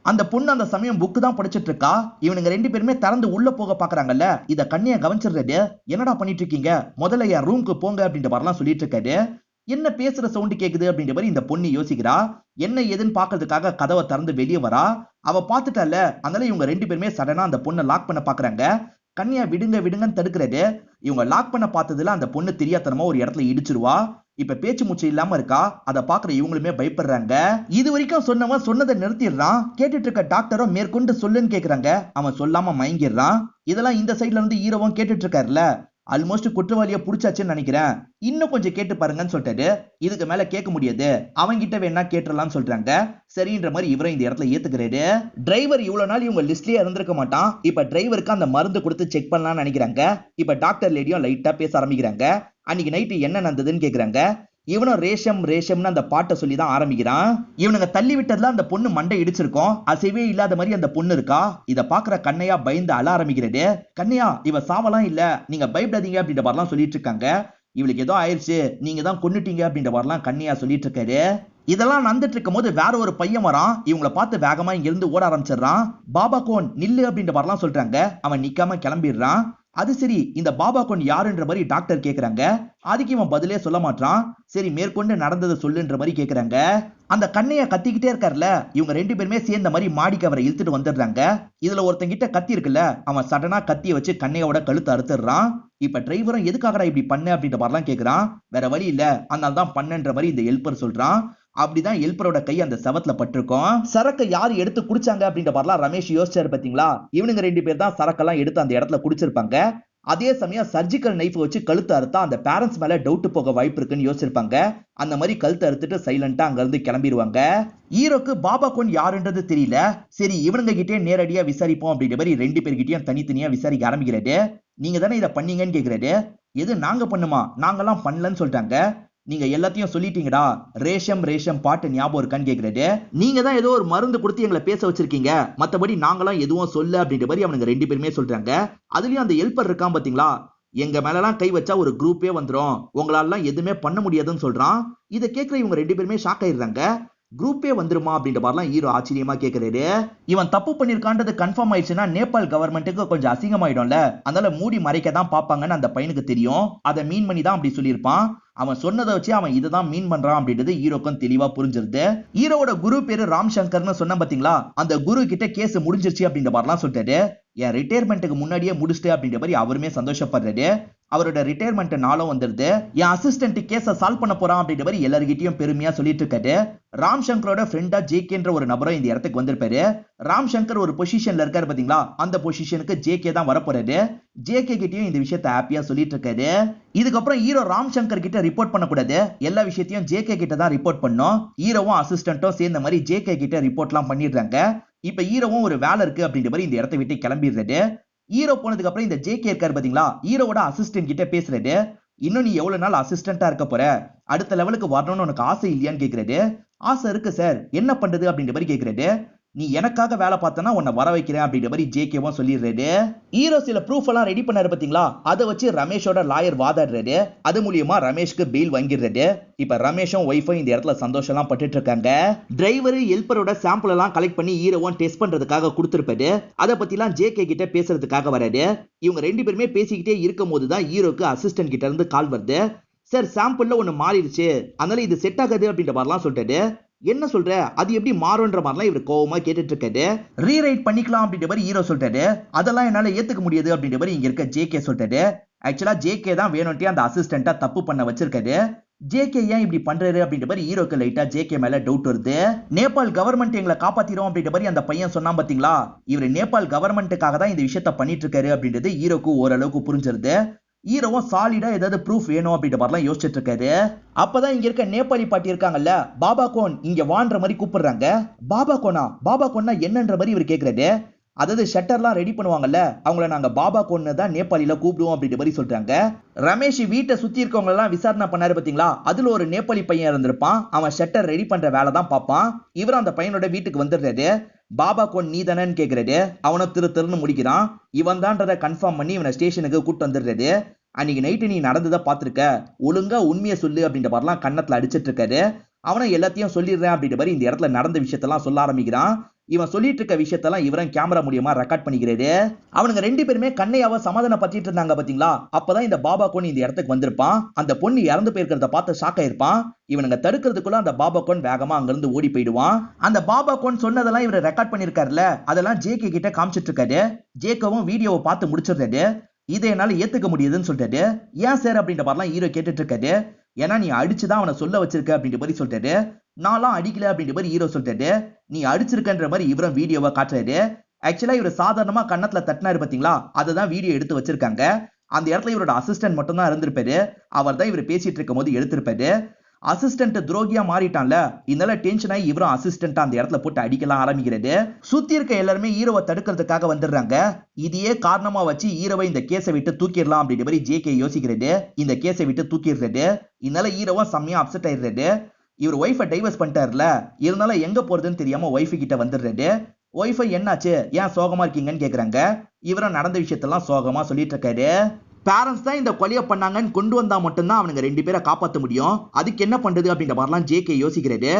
அந்த பொண்ணு அந்த சமயம் புக்கு தான் படிச்சிட்டு இருக்கா. இவனுங்க 2 பேருமே திறந்து உள்ள போக பாக்குறாங்கல்ல, இத கண்ணியா கவனிச்சிடுறது. என்னடா பண்ணிட்டு இருக்கீங்க, முதல்ல என் ரூம்க்கு போங்க அப்படின்ற மாதிரிலாம் சொல்லிட்டு இருக்காரு. என்ன பேசுற சவுண்ட் கேக்குது அப்படின்ற மாதிரி இந்த பொண்ணு யோசிக்கிறா. என்ன ஏதுன்னு பாக்குறதுக்காக கதவை திறந்து வெளியே வரா. அவ பாத்துட்டால, அதனால இவங்க 2 பேருமே சடனா அந்த பொண்ணை லாக் பண்ண பாக்குறாங்க. கன்னியா விடுங்கன்னு தடுக்கிறது. இவங்க லாக் பண்ண பார்த்ததுல அந்த பொண்ணு தெரியாதனமா ஒரு இடத்துல இடிச்சிருவா. இப்ப பேச்சு மூச்சு இல்லாம இருக்கா. அதை பாக்குற இவங்களுமே பயப்படுறாங்க. இது வரைக்கும் சொன்னவன் சொன்னதை நிறுத்திடுறான். கேட்டுட்டு இருக்க டாக்டரும் மேற்கொண்டு சொல்லுன்னு கேக்குறாங்க. அவன் சொல்லாம மயங்கிடுறான். இதெல்லாம் இந்த சைட்ல இருந்து ஹீரோவும் கேட்டுட்டு இருக்காருல்ல. ஆல்மோஸ்ட் குற்றவாளியை புடிச்சாச்சுன்னு நினைக்கிறேன், இன்னும் கொஞ்சம் கேட்டு பாருங்கன்னு சொல்லிட்டாரு. இதுக்கு மேல கேட்க முடியாது, அவங்கிட்ட வேணா கேட்டுறலாம்னு சொல்றாங்க. சரின்ற மாதிரி இவரும் இந்த இடத்துல ஏத்துக்கிறாரு. டிரைவர் இவ்வளவு நாள் இவங்க லிஸ்ட்லயே இருந்திருக்க மாட்டான். இப்ப டிரைவருக்கு அந்த மருந்து கொடுத்து செக் பண்ணலாம்னு நினைக்கிறாங்க. இப்ப டாக்டர் லேடியும் லைட்டா பேச ஆரம்பிக்கிறாங்க. அன்னைக்கு நைட்டு என்ன நடந்ததுன்னு கேக்குறாங்க. இவனும் ரேஷம் ரேஷம்னு அந்த பாட்டை சொல்லி தான் ஆரம்பிக்கிறான். இவனுங்க தள்ளி விட்டதுல அந்த பொண்ணு மண்டை இடிச்சிருக்கோம். அசைவே இல்லாத மாதிரி அந்த பொண்ணு இருக்கா. இத பாக்குற கண்ணையா பயந்து அழ ஆரம்பிக்கிறது. கண்ணையா, இவ சாவலாம் இல்ல, நீங்க பயப்படாதீங்க அப்படின்ற மாதிரிலாம் சொல்லிட்டு இருக்காங்க. இவளுக்கு ஏதோ ஆயிடுச்சு, நீங்க தான் கொன்னுட்டீங்க அப்படின்ற மாதிரிலாம் கண்ணையா சொல்லிட்டு இருக்காரு. இதெல்லாம் நடந்துட்டு இருக்கும் போது வேற ஒரு பையன் வரான். இவங்கள பார்த்து வேகமா இங்க இருந்து ஓட ஆரம்பிச்சிடறான். பாபா கோன் நில்லு அப்படின்ற மாதிரிலாம் சொல்றாங்க. அவன் நிக்காம கிளம்பிடுறான். அது சரி, இந்த பாபா கோன் யாருன்ற மாதிரி டாக்டர் கேக்குறாங்க. அதுக்கு இவன் பதிலே சொல்ல மாட்டான். சரி, மேற்கொண்டு நடந்ததை சொல்லுன்ற மாதிரி கேக்குறாங்க. அந்த கண்ணைய கத்திக்கிட்டே இருக்காருல, இவங்க ரெண்டு பேருமே சேர்ந்த மாதிரி மாடிக்கு அவரை இழுத்துட்டு வந்துடுறாங்க. இதுல ஒருத்தங்கிட்ட கத்தி இருக்குல்ல, அவன் சடனா கத்திய வச்சு கண்ணையோட கழுத்து அறுத்துடுறான். இப்ப டிரைவரும் எதுக்காகடா இப்படி பண்ண அப்படின்ற மாதிரிலாம் கேக்குறான். வேற வழி இல்ல, அதனால தான் பண்ணன்ற மாதிரி இந்த ஹெல்ப்பர் சொல்றான். அப்படிதான் ஹெல்ப்பரோட கை அந்த செவத்துல பட்டிருக்கும். சரக்கு யாரு எடுத்து குடிச்சாங்க அப்படின்ற மாதிரிலாம் ரமேஷ் யோசிச்சாரு பாத்தீங்களா. இவனுங்க ரெண்டு பேர் தான் சரக்கெல்லாம் எடுத்து அந்த இடத்துல குடிச்சிருப்பாங்க. அதே சமயம் சர்ஜிக்கல் நைஃப் வச்சு கழுத்து அறுத்தா அந்த பேரண்ட்ஸ் மேல டவுட் போக வாய்ப்பு இருக்குன்னு யோசிச்சிருப்பாங்க. அந்த மாதிரி கழுத்து அறுத்துட்டு சைலண்டா அங்க இருந்து கிளம்பிடுவாங்க. ஹீரோக்கு பாபா கோன் யாருன்றது தெரியல. சரி, இவனுங்க கிட்டே நேரடியா விசாரிப்போம் அப்படின்ற மாதிரி ரெண்டு பேர்கிட்டயும் தனித்தனியா விசாரிக்க ஆரம்பிக்கிறாரு. நீங்க தானே இதை பண்ணீங்கன்னு கேக்குறாரு. எது நாங்க பண்ணுமா, நாங்கெல்லாம் பண்ணலன்னு சொல்றாங்க. நீங்க எல்லாத்தையும் சொல்லிட்டீங்கடா, ரேஷம் ரேஷம் பாட்டு ஞாபகம் இருக்கான்னு கேக்குறாரு. நீங்க தான் ஏதோ ஒரு மருந்து கொடுத்து எங்களை பேச வச்சிருக்கீங்க, மத்தபடி நாங்களாம் எதுவும் சொல்ல அப்படின்ற மாதிரி அவனுங்க ரெண்டு பேருமே சொல்றாங்க. அதுலயும் அந்த ஹெல்ப்பர் இருக்கான் பாத்தீங்களா, எங்க மேலலாம் கை வச்சா ஒரு குரூப்பே வந்துரும், உங்களாலாம் எதுவுமே பண்ண முடியாதுன்னு சொல்றான். இதை கேட்கிற இவங்க ரெண்டு பேருமே ஷாக் ஆயிடுறாங்க. குரூப்பே வந்துருமா அப்படின்ற மாதிரிலாம் ஹீரோ ஆச்சரியமா கேக்குறாரு. இவன் தப்பு பண்ணிருக்கான்றது கன்ஃபார்ம் ஆயிடுச்சுன்னா நேபாள் கவர்மெண்ட்டுக்கு கொஞ்சம் அசிங்கமாயிடும்ல, அதனால மூடி மறைக்க தான் பாப்பாங்கன்னு அந்த பையனுக்கு தெரியும். அதை மீன் பண்ணி தான் அப்படி சொல்லியிருப்பான். அவன் சொன்னதை வச்சு அவன் இதுதான் மீன் பண்றான் அப்படின்றது ஹீரோக்கும் தெளிவா புரிஞ்சிருது. ஹீரோவோட குரு பேரு ராம் சங்கர்னு சொன்ன பாத்தீங்களா, அந்த குரு கிட்ட கேஸ் முடிஞ்சிருச்சு அப்படின்ற மாதிரிலாம் சொல்லிட்டாரு. என் ரிட்டையர்மெண்ட்டுக்கு முன்னாடியே முடிச்சுட்டு அப்படின்ற மாதிரி அவருமே சந்தோஷப்படுறாரு. அவரோட ரிட்டையர்மெண்ட் நாளும் வந்துருது. என் அசிஸ்டன்ட் கேஸை சால்வ் பண்ண போறான் அப்படின்ற மாதிரி எல்லார்கிட்டயும் பெருமையா சொல்லிட்டு இருக்காரு. ராம் சங்கரோட ஃப்ரெண்டா ஜேகேன்ற ஒரு நபரும் இந்த இடத்துக்கு வந்திருப்பாரு. ராம் சங்கர் ஒரு பொசிஷன்ல இருக்காரு பாத்தீங்களா, அந்த பொசிஷனுக்கு ஜேகே தான் வரப்போறாரு. ஜேகே கிட்டயும் இந்த விஷயத்தை ஹாப்பியா சொல்லிட்டு இருக்காரு. இதுக்கப்புறம் ஹீரோ ராம் சங்கர் கிட்ட ரிப்போர்ட் பண்ணக்கூடாது, எல்லா விஷயத்தையும் ஜேகே கிட்ட தான் ரிப்போர்ட் பண்ணும். ஹீரோவும் அசிஸ்டன்ட்டும் சேர்ந்த மாதிரி ஜேகே கிட்ட ரிப்போர்ட்லாம் பண்ணிடுறாங்க. இப்ப ஹீரோவும் ஒரு வேலை இருக்கு அப்படின்ற மாதிரி இந்த இடத்தை விட்டு கிளம்பிடுறாரு. ஹீரோ போனதுக்கு அப்புறம் இந்த ஜேகே இருக்காரு பாத்தீங்களா, ஹீரோவோட அசிஸ்டன்ட் கிட்ட பேசுறாரு. இன்னும் நீ எவ்வளவு நாள் அசிஸ்டன்டா இருக்க போற, அடுத்த லெவலுக்கு வரணும்னு உனக்கு ஆசை இல்லையான்னு கேக்குறாரு. ஆசை இருக்கு சார், என்ன பண்றது அப்படின்ற மாதிரி கேக்குறாரு. நீ எனக்காக வேலை பார்த்தனா உன்னை வர வைக்கிறேன் அப்படின்ற மாதிரி ஜேகேவும் சொல்லிடுறாரு. ஹீரோ சில ப்ரூஃப் எல்லாம் ரெடி பண்ணாரு பாத்தீங்களா, அதை வச்சு ரமேஷோட லாயர் வாதாடுறாரு. அது மூலியமா ரமேஷ்க்கு பெயில் வாங்கிடுறாரு. இப்ப ரமேஷும் ஒய்ஃபும் இந்த இடத்துல சந்தோஷம் எல்லாம் பட்டுட்டு இருக்காங்க. டிரைவர் ஹெல்ப்பரோட சாம்பிள் எல்லாம் கலெக்ட் பண்ணி ஹீரோவும் டெஸ்ட் பண்றதுக்காக கொடுத்திருப்பாரு. அதை பத்தி எல்லாம் ஜேகே கிட்ட பேசுறதுக்காக வராரு. இவங்க ரெண்டு பேருமே பேசிக்கிட்டே இருக்கும் போதுதான் ஹீரோக்கு அசிஸ்டன்ட் கிட்ட இருந்து கால் வருது. சார், சாம்பிள்ல ஒண்ணு மாறிடுச்சு, அதனால இது செட் ஆகாது அப்படின்ற மாதிரிலாம் சொல்லிட்டாரு. என்ன சொல்ற, அது எப்படி மாறும்ன்ற மாதிரிலாம் இவர் கோவமா கேட்டுட்டு இருக்காரு. ரீரைட் பண்ணிக்கலாம் அப்படின்ற மாதிரி ஹீரோ சொல்லிட்டாரு. அதெல்லாம் என்னால ஏத்துக்க முடியாது அப்படின்ற மாதிரி இங்க இருக்க ஜேகே சொல்லிட்டாரு. ஆக்சுவலா ஜேகே தான் வேணும்ட்டே அந்த அசிஸ்டன்ட்டா தப்பு பண்ண வச்சிருக்காரு. ஜேகே ஏன் இப்படி பண்றாரு அப்படின்ற மாதிரி ஹீரோக்கு லைட்டா ஜேகே மேல டவுட் வருது. நேபாள் கவர்மெண்ட் எங்களை காப்பாத்திரும் அப்படின்ற மாதிரி அந்த பையன் சொன்னான் பாத்தீங்களா, இவர் நேபாள் கவர்மெண்ட்டுக்காக தான் இந்த விஷயத்த பண்ணிட்டு இருக்காரு அப்படின்றது ஹீரோக்கு ஓரளவுக்கு புரிஞ்சிருது. ஹீரோவும் சாலிடா ஏதாவது ப்ரூஃப் வேணும் அப்படின்ற மாதிரிலாம் யோசிச்சுட்டு இருக்காரு. அப்பதான் இங்க இருக்க நேபாளி பாட்டி இருக்காங்கல்ல, பாபா கோன் இங்க வான்ற மாதிரி கூப்பிடுறாங்க. பாபா கோனா, பாபா கோன்னா என்னன்ற மாதிரி இவர் கேக்குறாரு. அதாவது ஷட்டர்லாம் ரெடி பண்ணுவாங்கல்ல, அவங்கள நாங்க பாபா கோன்னு தான் நேபாளில கூப்பிடுவோம் அப்படின்ற மாதிரி சொல்றாங்க. ரமேஷ் வீட்டை சுத்தி இருக்கவங்க எல்லாம் விசாரணை பண்ணாரு பாத்தீங்களா, அதுல ஒரு நேபாளி பையன் இருந்திருப்பான். அவன் ஷட்டர் ரெடி பண்ற வேலை தான் பார்ப்பான். இவரும் அந்த பையனோட வீட்டுக்கு வந்துடுறாரு. பாபா கோன் நீ தானேன்னு கேக்குறாரு. அவனை திருன்னு முடிக்கிறான். இவன் தான்றதை கன்ஃபார்ம் பண்ணி இவனை ஸ்டேஷனுக்கு கூட்டு வந்துடுறாரு. அன்னைக்கு நைட்டு நீ நடந்ததை பார்த்திருக்க, ஒழுங்கா உண்மையை சொல்லு அப்படின்ற மாதிரிலாம் கன்னத்துல அடிச்சிட்டு இருக்காரு. அவனை எல்லாத்தையும் சொல்லிடுறேன் அப்படின்ற மாதிரி இந்த இடத்துல நடந்த விஷயத்தெல்லாம் சொல்ல ஆரம்பிக்கிறான். இவன் சொல்லிட்டு இருக்க விஷயத்தெல்லாம் இவரும் கேமரா மூலியமா ரெக்கார்ட் பண்ணிக்கிறாரு. அவனுங்க ரெண்டு பேருமே கண்ணையாவ சமாதானம் பத்திட்டு இருந்தாங்க பாத்தீங்களா, அப்பதான் இந்த பாபா கோன் இந்த இடத்துக்கு வந்திருப்பான். அந்த பொண்ணு இறந்து போயிருக்கிறத பார்த்து ஷாக் ஆயிருப்பான். இவனுங்க தடுக்கிறதுக்குள்ள அந்த பாபா கோன் வேகமா அங்கிருந்து ஓடி போயிடுவான். அந்த பாபா கோன் சொன்னதெல்லாம் இவர் ரெக்கார்ட் பண்ணிருக்காருல, அதெல்லாம் ஜேகே கிட்ட காமிச்சிட்டு இருக்காரு. ஜேகேவும் வீடியோவை பார்த்து முடிச்சிடுறாரு. இதை என்னால ஏத்துக்க முடியுதுன்னு சொல்லிட்டாரு. ஏன் சார் அப்படின்ற மாதிரிலாம் ஹீரோ கேட்டுட்டு இருக்காரு. ஏன்னா நீ அடிச்சுதான் அவனை சொல்ல வச்சிருக்க அப்படின்ற மாதிரி சொல்லிட்டாரு. நான்லாம் அடிக்கல அப்படின்ற மாதிரி ஹீரோ சொல்லிட்டாரு. நீ அடிச்சிருக்கன்ற மாதிரி இவரும் வீடியோவை காட்டுறாரு. ஆக்சுவலா இவர் சாதாரணமா கன்னத்துல தட்டினாரு பாத்தீங்களா, அதுதான் வீடியோ எடுத்து வச்சிருக்காங்க. அந்த இடத்துல இவரோட அசிஸ்டன்ட் மட்டும் தான் இருந்திருப்பாரு. அவர் தான் இவர் பேசிட்டு இருக்கும் போது எடுத்திருப்பாரு. அசிஸ்டன்ட் துரோகியா மாறிட்டான்ல, இதனால டென்ஷன் ஆகி இவரும் அசிஸ்டன்ட் அந்த இடத்துல போட்டு அடிக்கலாம் ஆரம்பிக்கிறது. சுத்தி இருக்க எல்லாருமே ஹீரோவை தடுக்கிறதுக்காக வந்துடுறாங்க. இதையே காரணமா வச்சு ஹீரோவை இந்த கேஸை விட்டு தூக்கிடலாம் அப்படின்ற மாதிரி ஜேகே யோசிக்கிறது. இந்த கேஸை விட்டு தூக்கிடுறது. இதனால ஹீரோவா செம்மையா அப்செட் ஆயிடுறாரு. இவர் ஒய்ஃபை டைவர்ஸ் பண்ணிட்டாருல, இருந்தாலும் எங்க போறதுன்னு தெரியாம ஒய்ஃபு கிட்ட வந்துடுறாரு. ஒய்ஃபை என்னாச்சு, ஏன் சோகமா இருக்கீங்கன்னு கேக்குறாங்க. இவரும் நடந்த விஷயத்தெல்லாம் சோகமா சொல்லிட்டு இருக்காரு. பேரண்ட்ஸ் தான் இந்த கொலையை பண்ணாங்கன்னு கொண்டு வந்தா மட்டும்தான் அவனுங்க 2 பேரை காப்பாற்ற முடியும். அதுக்கு என்ன பண்றது அப்படின்ற மாதிரிலாம் ஜேகே யோசிக்கிறது.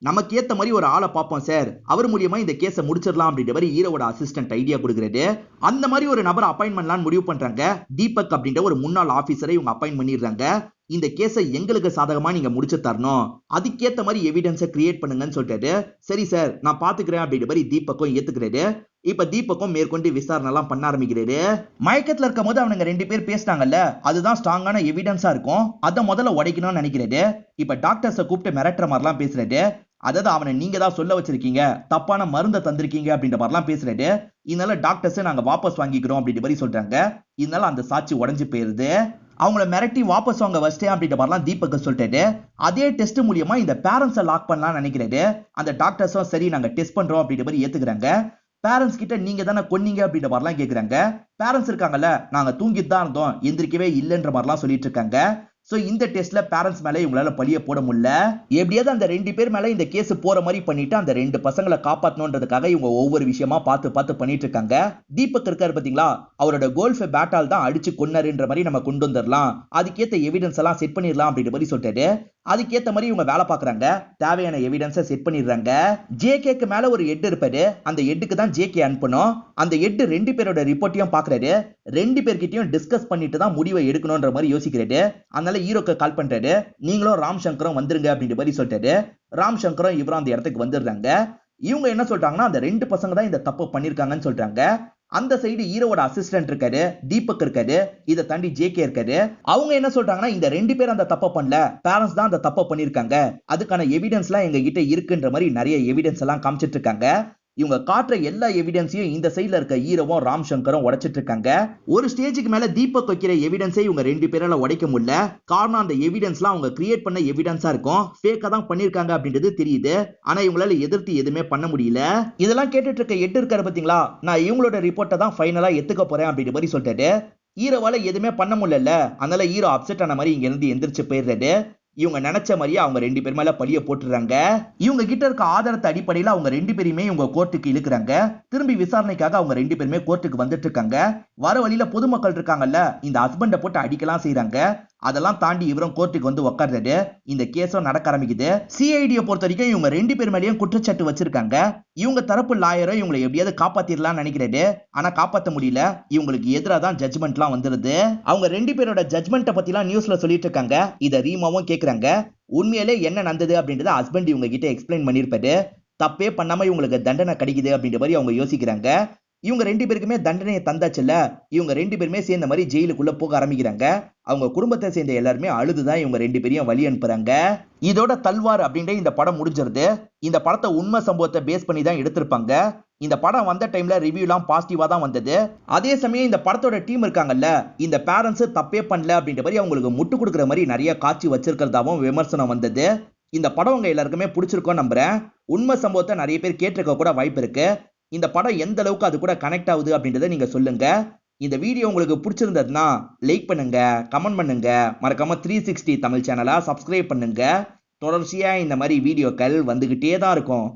நமக்கு ஏத்த மாதிரி ஒரு ஆளை பார்ப்போம் சார், அவர் மூலியமா இந்த கேஸை முடிச்சிடலாம் அப்படின்ற மாதிரி ஹீரோவோட அசிஸ்டன்ட் ஐடியா கொடுக்குறது. அந்த மாதிரி ஒரு நபரை அப்பாயின்மெண்ட்லாம் முடிவு பண்றாங்க. தீபக் அப்படின்ற ஒரு முன்னாள் ஆபீசரை இவங்க அப்பாயின்ட் பண்ணிடுறாங்க. இந்த கேஸை எங்களுக்கு சாதகமா நீங்க முடிச்சு தரணும், அதுக்கேத்த மாதிரி எவிடன்ஸை கிரியேட் பண்ணுங்கன்னு சொல்லிட்டாரு. சரி சார் நான் பாத்துக்கிறேன் அப்படின்ற மாதிரி தீபக்கும் ஏத்துக்கிறாரு. இப்ப தீபக்கும் மேற்கொண்டு விசாரணை எல்லாம் பண்ண ஆரம்பிக்கிறாரு. மயக்கத்துல இருக்கும் போது அவனுங்க 2 பேர் பேசினாங்கல்ல, அதுதான் ஸ்ட்ராங்கான எவிடன்ஸா இருக்கும். அதை முதல்ல உடைக்கணும்னு நினைக்கிறாரு. இப்ப டாக்டர்ஸை கூப்பிட்டு மிரட்டுற மாதிரிலாம் பேசுறாரு. அதாவது அவனை நீங்க தான் சொல்ல வச்சிருக்கீங்க, தப்பான மருந்தை தந்திருக்கீங்க அப்படின்ற மாதிரிலாம் பேசுறாரு. இதனால டாக்டர்ஸ் நாங்க வாபஸ் வாங்கிக்கிறோம் அப்படின்ற மாதிரி சொல்றாங்க. இதனால அந்த சாட்சி உடைஞ்சு போயிருது. அவங்கள மிரட்டி வாபஸ் வாங்க வச்சிட்டேன் அப்படின்ற மாதிரிலாம் தீபக் சொல்லிட்டாரு. அதே டெஸ்ட் மூலியமா இந்த பேரண்ட்ஸை லாக் பண்ணலாம் நினைக்கிறாரு. அந்த டாக்டர்ஸும் சரி நாங்க டெஸ்ட் பண்றோம் அப்படின்ற மாதிரி ஏத்துக்கிறாங்க. பேரண்ட்ஸ் கிட்ட நீங்க தானே கொன்னீங்க அப்படின்ற மாதிரிலாம் கேக்குறாங்க. பேரண்ட்ஸ் இருக்காங்கல்ல, நாங்க தூங்கிட்டு தான் இருந்தோம், எந்திரிக்கவே இல்லைன்ற மாதிரிலாம் சொல்லிட்டு இருக்காங்க. சோ இந்த டெஸ்ட்ல பேரண்ட்ஸ் மேல இவங்களால பழிய போட முடியல. எப்படியாவது அந்த 2 பேர் மேல இந்த கேஸ் போற மாதிரி பண்ணிட்டு அந்த 2 பசங்களை காப்பாத்தணும்ன்றதுக்காக இவங்க ஒவ்வொரு விஷயமா பார்த்து பண்ணிட்டு இருக்காங்க. தீபக் இருக்காரு பாத்தீங்களா, அவரோட கோல்ஃப் பேட்டால் தான் அடிச்சு கொன்னாருன்ற மாதிரி நம்ம கொண்டு வந்துடலாம், அதுக்கேத்த எவிடன்ஸ் எல்லாம் செட் பண்ணிடலாம் அப்படின்ற மாதிரி சொல்லிட்டாரு. அதுக்கேத்த மாதிரி இவங்க வேலை பாக்குறாங்க. தேவையான எவிடன்ஸை செட் பண்ணிடுறாங்க. ஜேகேக்கு மேல ஒரு ஹெட் இருப்பாரு, அந்த ஹெட்டுக்கு தான் ஜேகே அனுப்பணும். அந்த ஹெட் 2 பேரோட ரிப்போர்ட்டையும் பாக்குறாரு. 2 பேர்கிட்டயும் டிஸ்கஸ் பண்ணிட்டு தான் முடிவை எடுக்கணும்ன்ற மாதிரி யோசிக்கிறாரு. அதனால ஹீரோக்கு கால் பண்றாரு. நீங்களும் ராம் சங்கரும் வந்துருங்க அப்படின்ற மாதிரி சொல்லிட்டாரு. ராம் சங்கரும் இவரும் அந்த இடத்துக்கு வந்துடுறாங்க. இவங்க என்ன சொல்றாங்கன்னா அந்த 2 பசங்க தான் இந்த தப்பு பண்ணிருக்காங்கன்னு சொல்றாங்க. அந்த சைடு ஹீரோவோட அசிஸ்டன்ட் இருக்காரு, தீபக் இருக்காரு, இதை தாண்டி ஜேகே இருக்காரு. அவங்க என்ன சொல்றாங்கன்னா இந்த 2 பேர் அந்த தப்பை பண்ணல, பேரண்ட்ஸ் தான் அந்த தப்பை பண்ணிருக்காங்க, அதுக்கான எவிடன்ஸ் எல்லாம் எங்க கிட்ட இருக்குன்ற மாதிரி நிறைய எவிடன்ஸ் எல்லாம் காமிச்சிட்டு இருக்காங்க. இவங்க காட்டுற எல்லா எவிடன்ஸையும் இந்த சைடுல இருக்க ஹீரோவும் ராம் சங்கரும் உடைச்சிட்டு இருக்காங்க. ஒரு ஸ்டேஜுக்கு மேல தீபக் வைக்கிற எவிடன்ஸை இவங்க 2 பேரால உடைக்க முடியல. காரணம் அந்த எவிடன்ஸ்லாம் அவங்க கிரியேட் பண்ண எவிடன்ஸா இருக்கும், ஃபேக்கா தான் பண்ணிருக்காங்க அப்படின்றது தெரியுது. ஆனா இவங்களால எதிர்த்து எதுவுமே பண்ண முடியல. இதெல்லாம் கேட்டுட்டு இருக்க எட்டு இருக்காரு பாத்தீங்களா, நான் இவங்களோட ரிப்போர்ட்டை தான் ஃபைனலா எடுத்துக்க போறேன் அப்படின்ற மாதிரி சொல்லிட்டாரு. ஹீரோவால எதுவுமே பண்ண முடியல. அதனால ஹீரோ அப்செட் ஆன மாதிரி இங்க இருந்து எந்திரிச்சு போயிடுறாரு. இவங்க நினைச்ச மாதிரியே அவங்க 2 பேர் மேல பழிய போட்டுறாங்க. இவங்க கிட்ட இருக்க ஆதாரத்தை அடிப்படையில் அவங்க 2 பேருமே இவங்க கோர்ட்டுக்கு இழுக்கிறாங்க. திரும்பி விசாரணைக்காக அவங்க 2 பேருமே கோர்ட்டுக்கு வந்துட்டு இருக்காங்க. வர வழியில பொதுமக்கள் இருக்காங்கல்ல, இந்த ஹஸ்பண்டை போட்டு அடிக்கலாம் செய்யறாங்க. அதெல்லாம் தாண்டி இவரும் கோர்ட்டுக்கு வந்து உட்கார்றாரு. இந்த கேஸும் நடக்க ஆரம்பிக்குது. சிஐடியை பொறுத்த வரைக்கும் இவங்க 2 பேர் மேலேயும் குற்றச்சாட்டு வச்சிருக்காங்க. இவங்க தரப்பு லாயரும் இவங்களை எப்படியாவது காப்பாத்திரலாம்னு நினைக்கிறாரு. ஆனா காப்பாத்த முடியல. இவங்களுக்கு எதிராக தான் ஜட்ஜ்மெண்ட்லாம் வந்துருது. அவங்க 2 பேரோட ஜட்ஜ்மெண்ட்டை பத்திலாம் நியூஸ்ல சொல்லிட்டு இருக்காங்க. இதை ரீமாவும் கேக்குறாங்க. உண்மையிலே என்ன நடந்தது அப்படின்றத ஹஸ்பண்ட் இவங்க கிட்ட எக்ஸ்பிளைன் பண்ணிருப்பாரு. தப்பே பண்ணாம இவங்களுக்கு தண்டனை கிடைக்குது அப்படின்ற மாதிரி அவங்க யோசிக்கிறாங்க. இவங்க 2 பேருக்குமே தண்டனையை தந்தாச்சுல்ல, இவங்க 2 பேருமே சேர்ந்த மாதிரி ஜெயிலுக்குள்ள போக ஆரம்பிக்கிறாங்க. அவங்க குடும்பத்தை சேர்ந்த எல்லாருமே அழுதுதான் இவங்க 2 பேரையும் வழி அனுப்புறாங்க. இதோட தல்வார் அப்படின்ற இந்த படம் முடிஞ்சிருது. இந்த படத்தை உண்மை சம்பவத்தை பேஸ் பண்ணி தான் எடுத்திருப்பாங்க. இந்த படம் வந்த டைம்ல ரிவ்யூலாம் பாசிட்டிவா தான் வந்தது. அதே சமயம் இந்த படத்தோட டீம் இருக்காங்கல்ல, இந்த பேரண்ட்ஸ் தப்பே பண்ணல அப்படின்ற மாதிரி அவங்களுக்கு முட்டு கொடுக்குற மாதிரி நிறைய காட்சி வச்சிருக்கிறதாவும் விமர்சனம் வந்தது. இந்த படம் உங்க எல்லாருக்குமே பிடிச்சிருக்கோம் நம்புறேன். உண்மை சம்பவத்தை நிறைய பேர் கேட்டிருக்க கூட வாய்ப்பு இருக்கு. இந்த படம் எந்த அளவுக்கு அது கூட கனெக்ட் ஆகுது அப்படின்றத நீங்க சொல்லுங்க. இந்த வீடியோ உங்களுக்கு பிடிச்சிருந்ததுன்னா லைக் பண்ணுங்க, கமெண்ட் பண்ணுங்க, மறக்காம 360 தமிழ் சேனலை சப்ஸ்கிரைப் பண்ணுங்க. தொடர்ச்சியா இந்த மாதிரி வீடியோக்கள் வந்துகிட்டே தான் இருக்கும்.